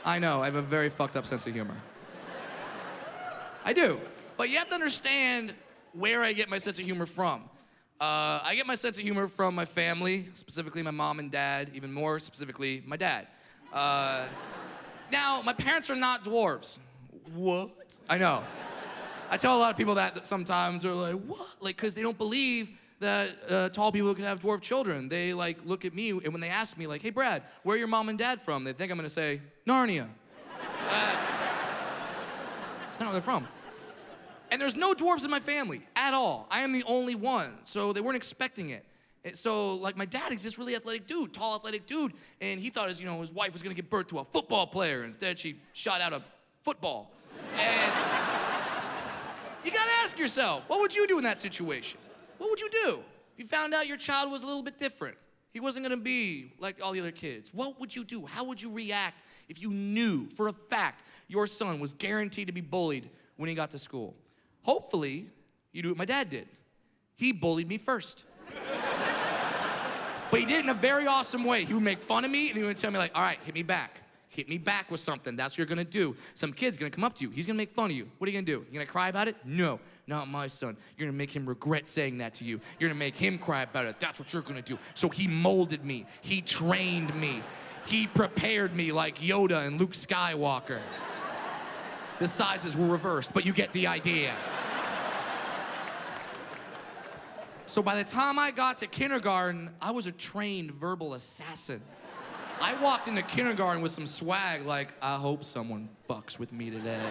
I know, I have a very fucked up sense of humor. I do. But you have to understand where I get my sense of humor from. I get my sense of humor from my family, specifically my mom and dad, even more specifically, my dad. Now, my parents are not dwarves. What? I know. I tell a lot of people that sometimes they're like, what? Like, because they don't believe that tall people can have dwarf children. They like look at me, and when they ask me like, hey Brad, where are your mom and dad from? They think I'm gonna say, Narnia. It's not where they're from. And there's no dwarves in my family at all. I am the only one, so they weren't expecting it. So like my dad is this really athletic dude, tall athletic dude, and he thought his wife was gonna give birth to a football player. Instead, she shot out a football. And you gotta ask yourself, what would you do in that situation? What would you do if you found out your child was a little bit different? He wasn't gonna be like all the other kids. What would you do? How would you react if you knew for a fact your son was guaranteed to be bullied when he got to school? Hopefully, you do what my dad did. He bullied me first. But he did it in a very awesome way. He would make fun of me, and he would tell me like, all right, hit me back. Hit me back with something. That's what you're gonna do. Some kid's gonna come up to you. He's gonna make fun of you. What are you gonna do? You gonna cry about it? No, not my son. You're gonna make him regret saying that to you. You're gonna make him cry about it. That's what you're gonna do. So he molded me. He trained me. He prepared me like Yoda and Luke Skywalker. The sizes were reversed, but you get the idea. So by the time I got to kindergarten, I was a trained verbal assassin. I walked into kindergarten with some swag like, I hope someone fucks with me today.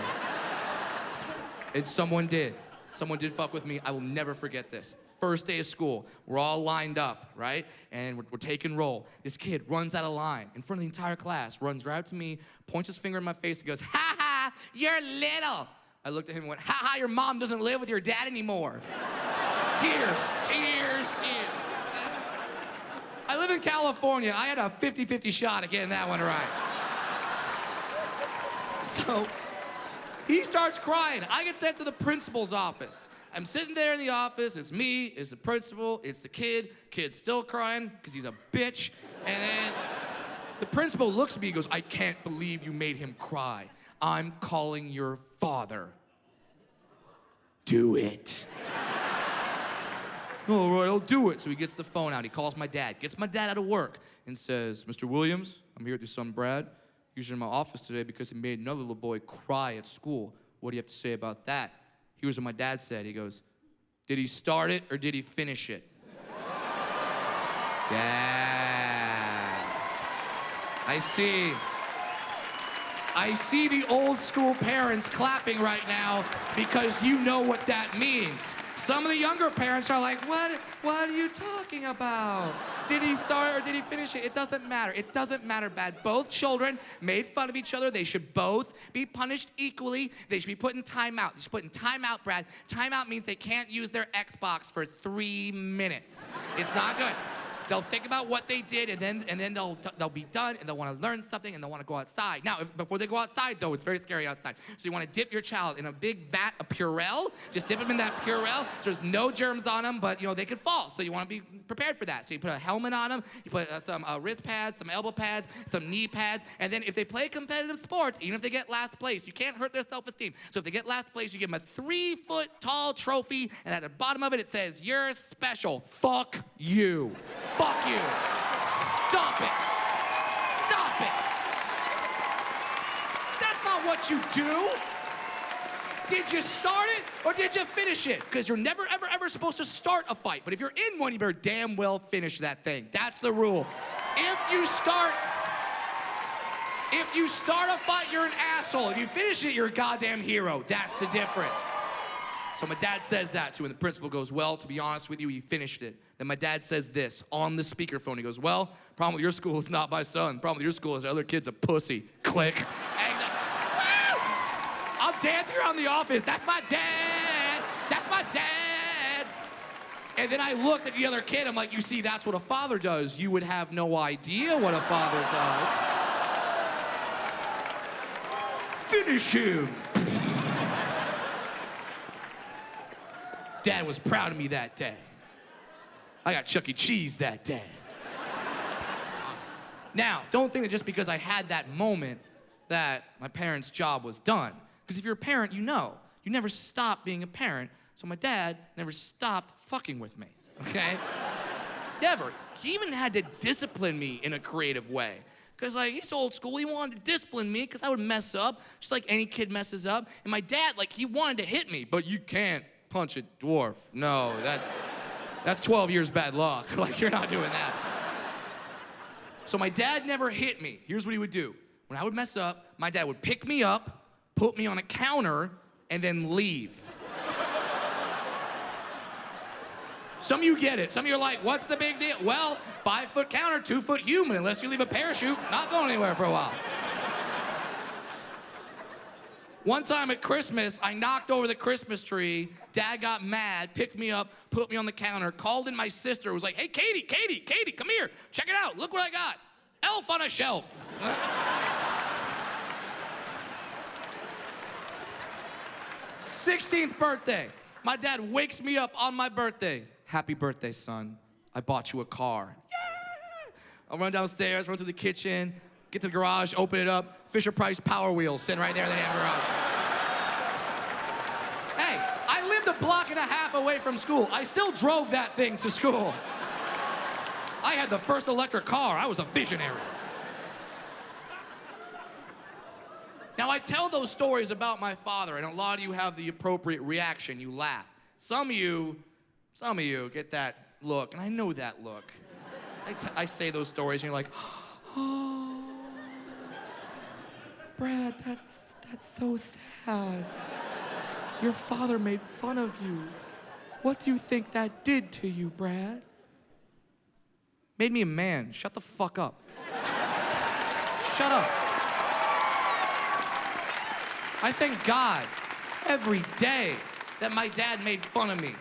And someone did. Someone did fuck with me. I will never forget this. First day of school, we're all lined up, right? And we're taking roll. This kid runs out of line in front of the entire class, runs right up to me, points his finger in my face and goes, ha ha, you're little. I looked at him and went, ha ha, your mom doesn't live with your dad anymore. Tears, tears, tears. I live in California. I had a 50-50 shot at getting that one right. So he starts crying. I get sent to the principal's office. I'm sitting there in the office. It's me, it's the principal, it's the kid. Kid's still crying because he's a bitch. And then the principal looks at me and goes, I can't believe you made him cry. I'm calling your father. Do it. All right, I'll do it. So he gets the phone out. He calls my dad, gets my dad out of work, and says, Mr. Williams, I'm here with your son, Brad. He's in my office today because he made another little boy cry at school. What do you have to say about that? Here's what my dad said. He goes, did he start it or did he finish it? Yeah. I see the old school parents clapping right now because you know what that means. Some of the younger parents are like, what are you talking about? Did he start or did he finish it? It doesn't matter. It doesn't matter, Brad. Both children made fun of each other. They should both be punished equally. They should be put in timeout. They should put in timeout, Brad. Timeout means they can't use their Xbox for 3 minutes. It's not good. They'll think about what they did, and then they'll be done, and they'll want to learn something, and they'll want to go outside. Now, before they go outside, though, it's very scary outside. So you want to dip your child in a big vat of Purell. Just dip them in that Purell. So there's no germs on them, but they could fall. So you want to be prepared for that. So you put a helmet on them. You put some wrist pads, some elbow pads, some knee pads, and then if they play competitive sports, even if they get last place, you can't hurt their self-esteem. So if they get last place, you give them a 3-foot-tall trophy, and at the bottom of it, it says, "You're special. Fuck you." Fuck you. Stop it. Stop it. That's not what you do. Did you start it or did you finish it? Because you're never, ever, ever supposed to start a fight. But if you're in one, you better damn well finish that thing. That's the rule. If you start a fight, you're an asshole. If you finish it, you're a goddamn hero. That's the difference. So my dad says that to him, and the principal goes, well, to be honest with you, he finished it. Then my dad says this on the speakerphone. He goes, well, problem with your school is not my son. Problem with your school is the other kid's a pussy. Click. And he's like, woo! I'm dancing around the office. That's my dad. That's my dad. And then I looked at the other kid. I'm like, you see, that's what a father does. You would have no idea what a father does. Finish him. Dad was proud of me that day. I got Chuck E. Cheese that day. Awesome. Now, don't think that just because I had that moment that my parents' job was done. Because if you're a parent, you know. You never stop being a parent. So my dad never stopped fucking with me, okay? Never. He even had to discipline me in a creative way. Because, like, he's old school. He wanted to discipline me because I would mess up, just like any kid messes up. And my dad, like, he wanted to hit me, but you can't punch a dwarf. No, that's 12 years bad luck. Like, you're not doing that. So my dad never hit me. Here's what he would do. When I would mess up, my dad would pick me up, put me on a counter, and then leave. Some of you get it. Some of you are like, what's the big deal? Well, 5-foot counter, 2-foot human. Unless you leave a parachute, not going anywhere for a while. One time at Christmas, I knocked over the Christmas tree. Dad got mad, picked me up, put me on the counter, called in my sister, who was like, hey, Katie, come here. Check it out. Look what I got. Elf on a shelf. 16th birthday. My dad wakes me up on my birthday. Happy birthday, son. I bought you a car. Yeah! I'll run downstairs, run to the kitchen, get to the garage, open it up. Fisher-Price Power Wheel sitting right there in the damn garage. Hey, I lived a block and a half away from school. I still drove that thing to school. I had the first electric car. I was a visionary. Now, I tell those stories about my father, and a lot of you have the appropriate reaction. You laugh. Some of you get that look, and I know that look. I say those stories, and you're like, oh, Brad, that's so sad. Your father made fun of you. What do you think that did to you, Brad? Made me a man. Shut the fuck up. Shut up. I thank God every day that my dad made fun of me.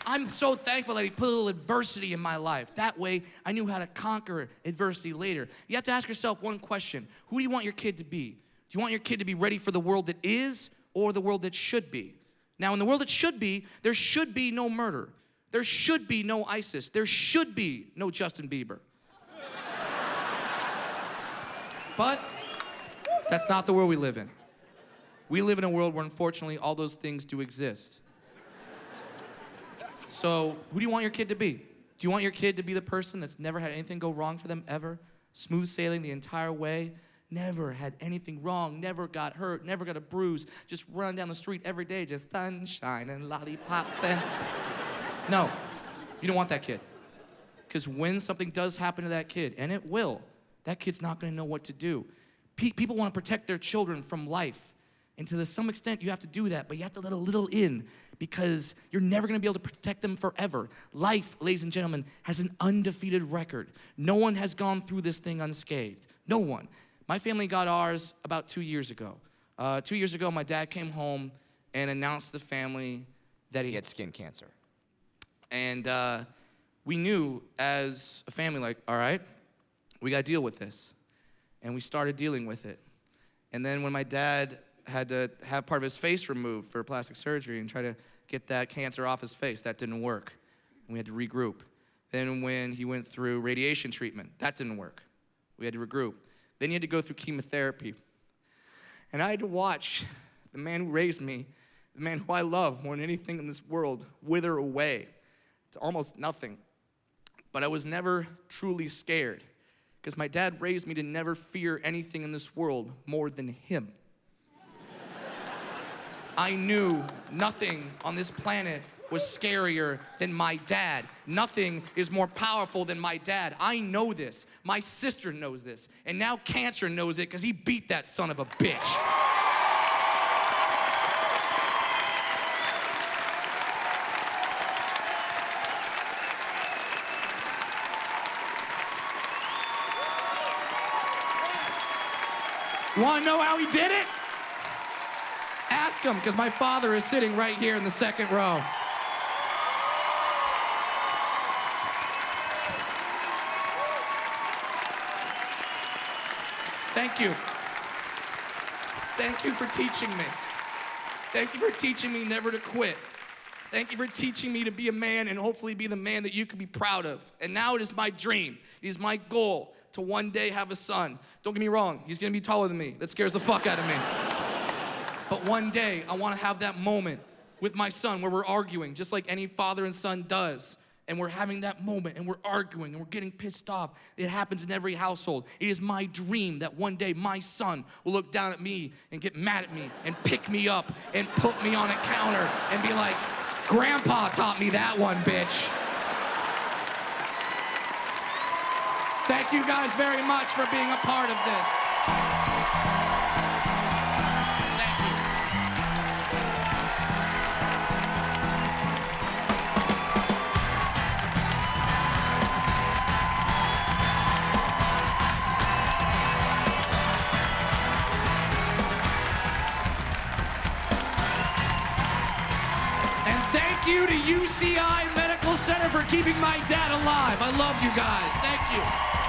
I'm so thankful that he put a little adversity in my life. That way, I knew how to conquer adversity later. You have to ask yourself one question. Who do you want your kid to be? Do you want your kid to be ready for the world that is or the world that should be? Now, in the world that should be, there should be no murder. There should be no ISIS. There should be no Justin Bieber. But that's not the world we live in. We live in a world where, unfortunately, all those things do exist. So, who do you want your kid to be? Do you want your kid to be the person that's never had anything go wrong for them ever? Smooth sailing the entire way? Never had anything wrong, never got hurt, never got a bruise, just run down the street every day, just sunshine and lollipops and... No, you don't want that kid. Because when something does happen to that kid, and it will, that kid's not gonna know what to do. People wanna protect their children from life. And to some extent, you have to do that, but you have to let a little in because you're never gonna be able to protect them forever. Life, ladies and gentlemen, has an undefeated record. No one has gone through this thing unscathed. No one. My family got ours about 2 years ago. 2 years ago, my dad came home and announced to the family that he had skin cancer. And we knew as a family, like, all right, we gotta deal with this. And we started dealing with it. And then when my dad had to have part of his face removed for plastic surgery and try to get that cancer off his face, that didn't work. And we had to regroup. Then when he went through radiation treatment, that didn't work. We had to regroup. Then he had to go through chemotherapy. And I had to watch the man who raised me, the man who I love more than anything in this world, wither away to almost nothing. But I was never truly scared because my dad raised me to never fear anything in this world more than him. I knew nothing on this planet was scarier than my dad. Nothing is more powerful than my dad. I know this. My sister knows this. And now cancer knows it because he beat that son of a bitch. You wanna know how he did it? Ask him, because my father is sitting right here in the second row. Thank you. Thank you for teaching me. Thank you for teaching me never to quit. Thank you for teaching me to be a man and hopefully be the man that you can be proud of. And now it is my dream, it is my goal to one day have a son. Don't get me wrong, he's gonna be taller than me. That scares the fuck out of me. But one day, I wanna have that moment with my son where we're arguing, just like any father and son does. And we're having that moment and we're arguing and we're getting pissed off. It happens in every household. It is my dream that one day my son will look down at me and get mad at me and pick me up and put me on a counter and be like, Grandpa taught me that one, bitch. Thank you guys very much for being a part of this. Thank you. Thank you to UCI Medical Center for keeping my dad alive. I love you guys. Thank you.